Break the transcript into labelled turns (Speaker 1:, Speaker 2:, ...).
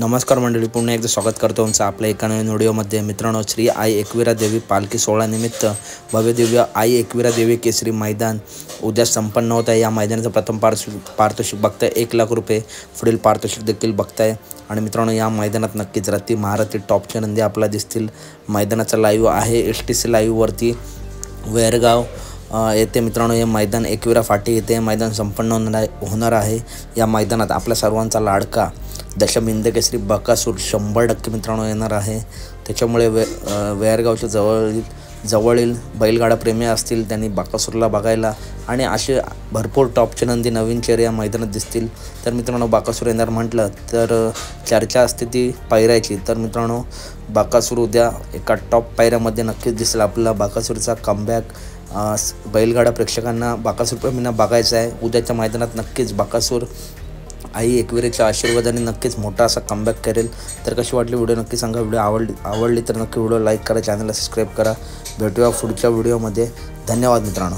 Speaker 1: नमस्कार मंडळी, पुन्हा एकदा स्वागत करतो तुमचं आपल्या एका नवीन व्हिडिओमध्ये। मित्रांनो, श्री आई एकविरा देवी पालखी सोहळा निमित्त भव्य दिव्य आई एकविरा देवी केसरी मैदान उद्या संपन्न होत आहे। या मैदानाचं प्रथम पारितोषिक बघताय 1 लाख रुपये, पुढील पारितोषिक देखील बघताय। आणि मित्रांनो, या मैदानात नक्कीच रती महारथी टॉपचे नंदी आपल्याला दिसतील। मैदानाचा लाईव्ह आहे STC लाईव्हवरती वेरगाव येथे। मित्रांनो, हे मैदान एकविरा फाटी येथे मैदान संपन्न होणार आहे। या मैदानात आपल्या सर्वांचा लाडका दशम हिंद केसरी बकासूर 100% मित्रांनो येणार आहे। त्याच्यामुळे वेरगावच्या जवळील बैलगाडा प्रेमी असतील त्यांनी बकासूरला बघायला आणि असे भरपूर टॉपचे नंदी नवीन चेहरे या मैदानात दिसतील। तर मित्रांनो, बकासूर येणार म्हटलं तर चर्चा असते ती पायऱ्याची। तर मित्रांनो, बकासूर उद्या एका टॉप पायऱ्यामध्ये नक्कीच दिसेल। आपल्याला बकासूरचा कमबॅक बैलगाडा प्रेक्षकांना, बकासूर प्रेमींना बघायचा आहे। उद्याच्या मैदानात नक्कीच बकासूर आई एकविरेच्या आशीर्वादाने नक्कीच मोठा असा कमबॅक करेल। तर कशी वाटली व्हिडिओ नक्की सांगा। व्हिडिओ आवडली तर नक्की व्हिडिओ लाईक करा, चॅनलला सबस्क्राईब करा। भेटूया पुढच्या व्हिडिओमध्ये। धन्यवाद मित्रांनो।